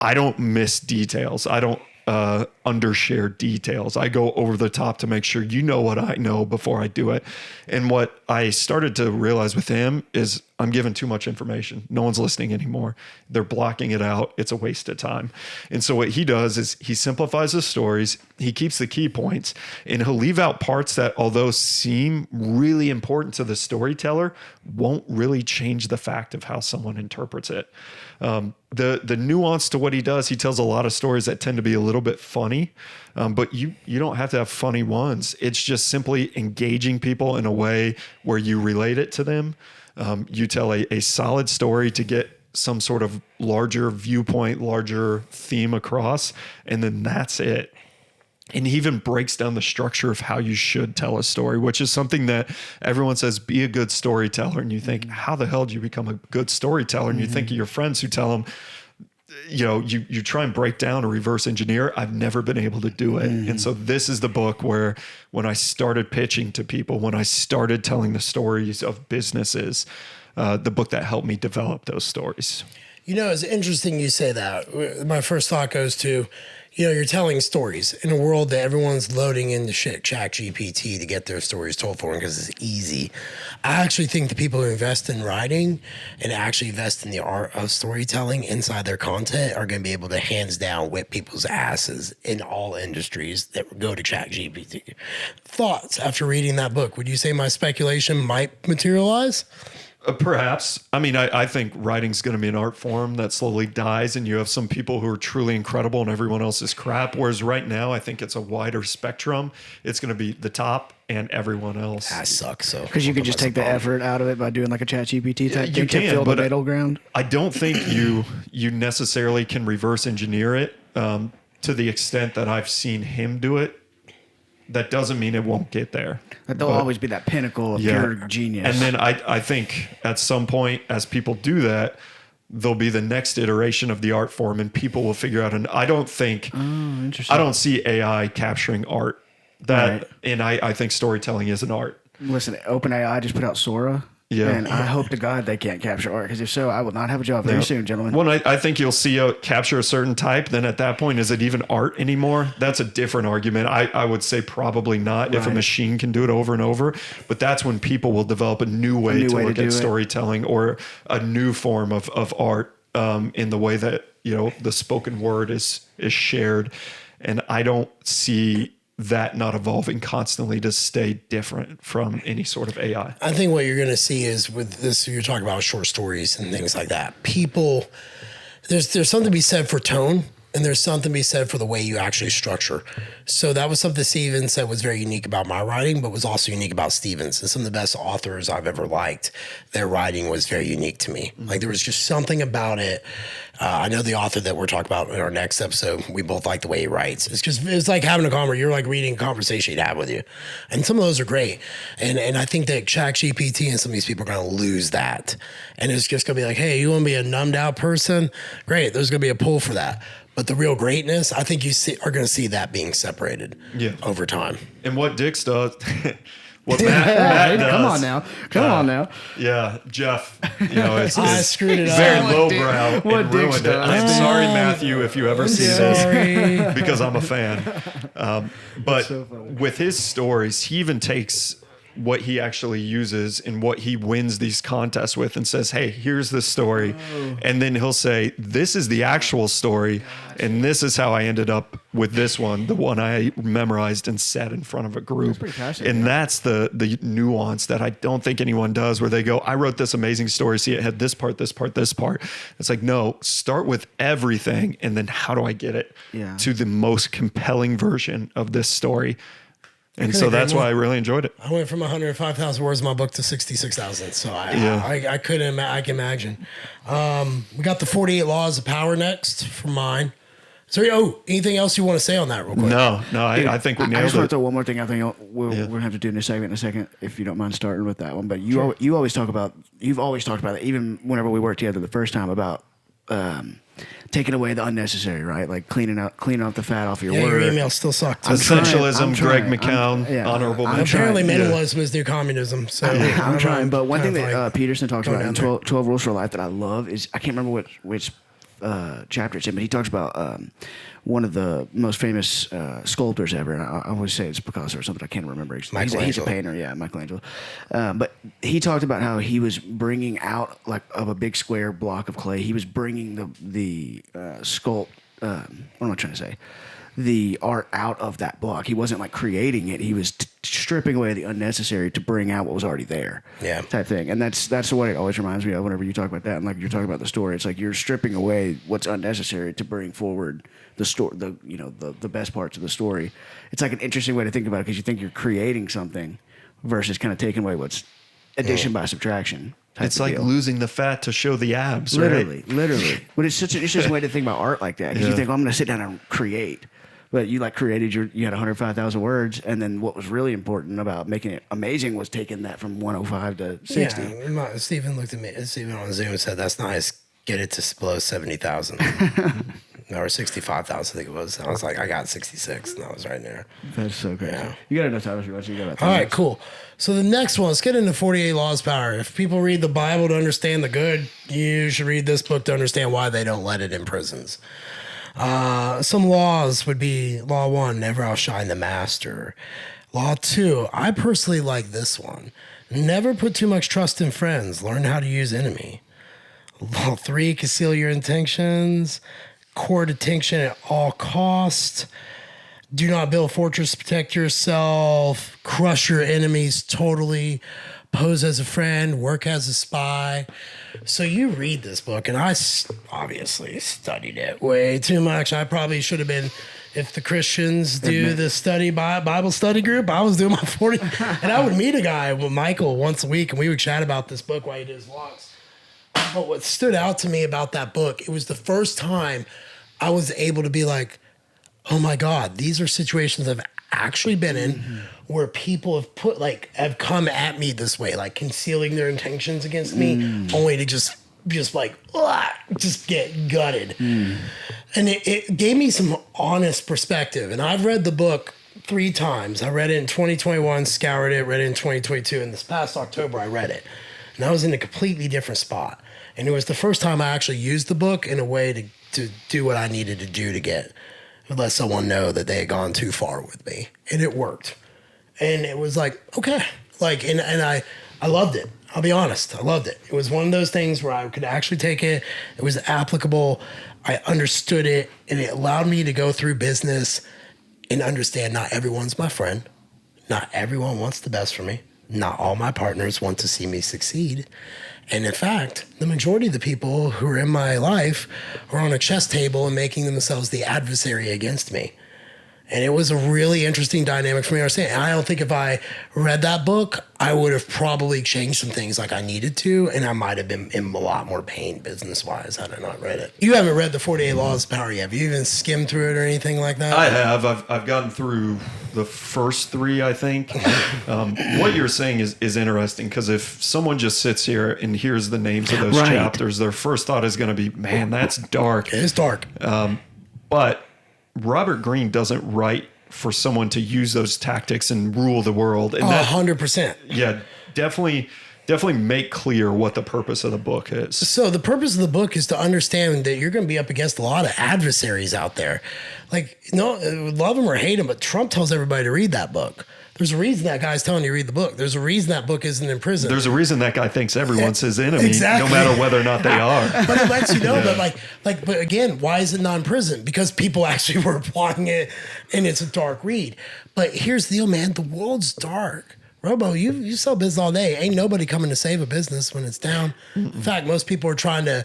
I don't miss details. I don't undershare details. I go over the top to make sure you know what I know before I do it. And what I started to realize with him is I'm giving too much information. No one's listening anymore. They're blocking it out. It's a waste of time. And so what he does is he simplifies the stories. He keeps the key points, and he'll leave out parts that, although seem really important to the storyteller, won't really change the fact of how someone interprets it. The nuance to what he does, he tells a lot of stories that tend to be a little bit funny, but you don't have to have funny ones. It's just simply engaging people in a way where you relate it to them. You tell a solid story to get some sort of larger viewpoint, larger theme across, and then that's it. And he even breaks down the structure of how you should tell a story, which is something that everyone says, be a good storyteller. And you think, how the hell do you become a good storyteller? And you think of your friends who tell them, you try and break down or reverse engineer. I've never been able to do it. And so this is the book where when I started pitching to people, when I started telling the stories of businesses, the book that helped me develop those stories. It's interesting you say that. My first thought goes to, you're telling stories in a world that everyone's loading into ChatGPT to get their stories told for them because it's easy. I actually think the people who invest in writing and actually invest in the art of storytelling inside their content are going to be able to hands down whip people's asses in all industries that go to ChatGPT. Thoughts after reading that book? Would you say my speculation might materialize? Perhaps. I mean, I think writing's going to be an art form that slowly dies, and you have some people who are truly incredible and everyone else is crap. Whereas right now, I think it's a wider spectrum. It's going to be the top and everyone else. That sucks. So because you could just take the effort out of it by doing like a ChatGPT type. You can fill but the middle ground. I don't think you necessarily can reverse engineer it to the extent that I've seen him do it. That doesn't mean it won't get there. There'll always be that pinnacle of pure genius. And then I think at some point, as people do that, there'll be the next iteration of the art form, and people will figure out. And I don't think, I don't see AI capturing art. And I think storytelling is an art. Listen, OpenAI just put out Sora. Yeah. And I hope to God they can't capture art, because if so, I will not have a job very soon, gentlemen. Well, I think you'll see capture a certain type. Then at that point, is it even art anymore? That's a different argument. I would say probably not if a machine can do it over and over. But that's when people will develop a new way to look at storytelling, or a new form of art in the way that, the spoken word is shared. And I don't see that not evolving constantly to stay different from any sort of AI. I think what you're going to see is with this, you're talking about short stories and things like that. People, there's something to be said for tone, and there's something to be said for the way you actually structure. So that was something Steven said was very unique about my writing, but was also unique about Steven's. And some of the best authors I've ever liked, their writing was very unique to me. Like, there was just something about it. I know the author that we're talking about in our next episode, we both like the way he writes. It's like having a conversation. You're like reading a conversation you'd have with you. And some of those are great. And I think that ChatGPT and some of these people are going to lose that. And it's just going to be like, hey, you want to be a numbed out person? Great. There's going to be a pull for that. But the real greatness, I think are going to see that being separated over time. And what Dix does, what Matt does. Come on now. Yeah, Jeff, it's I screwed it up. very lowbrow and ruined it. I'm sorry, Matthew, if you ever see this, because I'm a fan. But so with his stories, he even takes what he actually uses and what he wins these contests with and says, hey, here's the story. And then he'll say, this is the actual story. And this is how I ended up with this one, the one I memorized and said in front of a group. And that's the nuance that I don't think anyone does, where they go, I wrote this amazing story. See, it had this part, this part, this part. It's like, no, start with everything. And then how do I get it to the most compelling version of this story? And so that's why I really enjoyed it. I went from 105,000 words in my book to 66,000. So I couldn't, I can imagine. We got the 48 Laws of Power next for mine. So, anything else you want to say on that real quick? No, I think we nailed it. I just want to throw one more thing. I think we're going to have to do in a segment in a second, if you don't mind starting with that one. But you've always talked about it, even whenever we worked together the first time, about taking away the unnecessary, right? Like cleaning off the fat off your word. Your email still sucked. Essentialism, Greg McCown, honorable mention. Apparently minimalism is new communism. So I'm trying. But one thing that Peterson talks about in 12 Rules for Life that I love is, I can't remember which chapter it's in, but he talks about one of the most famous sculptors ever. And I always say it's Picasso or something. I can't remember. He's a painter, yeah, Michelangelo. But he talked about how he was bringing out like of a big square block of clay. He was bringing the sculpt. What am I trying to say? The art out of that block. He wasn't like creating it. He was stripping away the unnecessary to bring out what was already there. Yeah. Type thing. And that's what it always reminds me of whenever you talk about that. And like you're talking about the story, it's like you're stripping away what's unnecessary to bring forward the story, the best parts of the story. It's like an interesting way to think about it because you think you're creating something versus kind of taking away what's addition by subtraction. It's like losing the fat to show the abs, literally, right? Literally. But it's just a way to think about art like that. Because you think, I'm going to sit down and create. But you like created you had 105,000 words, and then what was really important about making it amazing was taking that from 105 to 60. Yeah, Stephen looked at me. Stephen on Zoom and said, "That's nice. Get it to below 70,000 or 65,000. I think it was." I was like, "I got 66," and I was right there. That's so great. Yeah. You got enough time if you want to. You got about 10 All right, minutes. cool. So the next one, let's get into 48 Laws of Power. If people read the Bible to understand the good, you should read this book to understand why they don't let it in prisons. Some laws would be Law 1, never outshine the master. Law 2, I personally like this one. Never put too much trust in friends. Learn how to use enemy. Law 3, conceal your intentions. Court attention at all costs. Do not build a fortress to protect yourself. Crush your enemies totally. Pose as a friend. Work as a spy. So you read this book, and I obviously studied it way too much. I probably should have been, if the Christians do the Bible study group, I was doing my 40. And I would meet a guy with Michael once a week, and we would chat about this book while he did his walks. But what stood out to me about that book, it was the first time I was able to be like, oh my God, these are situations I've actually been in where people have come at me this way, like concealing their intentions against me, only to just get gutted. And it gave me some honest perspective. And I've read the book 3 times. I read it in 2021, scoured it, read it in 2022, and this past October I read it. And I was in a completely different spot. And it was the first time I actually used the book in a way to do what I needed to do to let someone know that they had gone too far with me. And it worked. And it was like, okay. And I loved it. I'll be honest. I loved it. It was one of those things where I could actually take it. It was applicable. I understood it. And it allowed me to go through business and understand not everyone's my friend. Not everyone wants the best for me. Not all my partners want to see me succeed. And in fact, the majority of the people who are in my life are on a chess table and making themselves the adversary against me. And it was a really interesting dynamic for me to understand. And I don't think if I read that book, I would have probably changed some things like I needed to. And I might have been in a lot more pain business-wise had I not read it. You haven't read the 48 Laws of Power yet. Have you even skimmed through it or anything like that? I have. I've gotten through the first 3, I think. What you're saying is interesting because if someone just sits here and hears the names of those chapters, their first thought is going to be, man, that's dark. It is dark. But Robert Greene doesn't write for someone to use those tactics and rule the world. And 100%. Yeah, definitely make clear what the purpose of the book is. So the purpose of the book is to understand that you're going to be up against a lot of adversaries out there. Love them or hate them, but Trump tells everybody to read that book. There's a reason that guy's telling you to read the book. There's a reason that book isn't in prison. There's a reason that guy thinks everyone's his enemy, no matter whether or not they are. But it lets you know that, but again, why is it not in prison? Because people actually were applying it, and it's a dark read. But here's the deal, man. The world's dark. Robo, you sell business all day. Ain't nobody coming to save a business when it's down. In fact, most people are trying to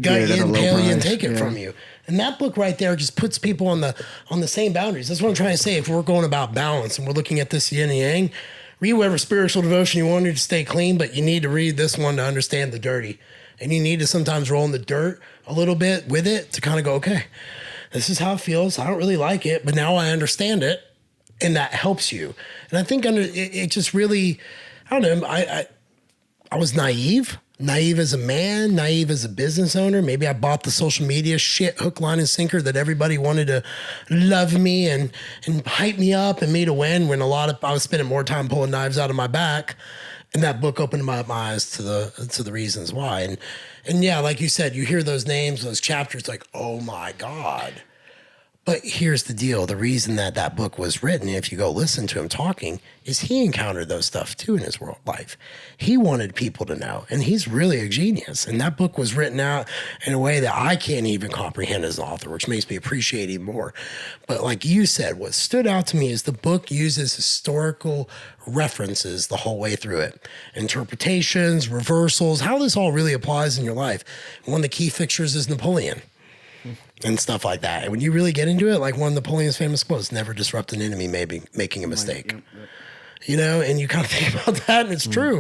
gut you, impale you, and take it from you. And that book right there just puts people on the same boundaries. That's what I'm trying to say. If we're going about balance and we're looking at this yin and yang, read whatever spiritual devotion you want to stay clean, but you need to read this one to understand the dirty. And you need to sometimes roll in the dirt a little bit with it to kind of go, okay, this is how it feels. I don't really like it, but now I understand it. And that helps you. And I think it just really, I don't know, I was naive as a man, naive as a business owner. Maybe I bought the social media shit, hook, line, and sinker that everybody wanted to love me and hype me up and me to win when I was spending more time pulling knives out of my back And that book opened my eyes to the reasons why. And yeah, like you said, you hear those names, those chapters, like, oh my God. But here's the deal. The reason that book was written, if you go listen to him talking, is he encountered those stuff too in his world life. He wanted people to know, and he's really a genius. And that book was written out in a way that I can't even comprehend as an author, which makes me appreciate him more. But like you said, what stood out to me is the book uses historical references the whole way through it. Interpretations, reversals, how this all really applies in your life. One of the key fixtures is Napoleon. And stuff like that. And when you really get into it, like one of Napoleon's famous quotes, never disrupt an enemy maybe making a mistake. You know, and you kind of think about that, and it's true.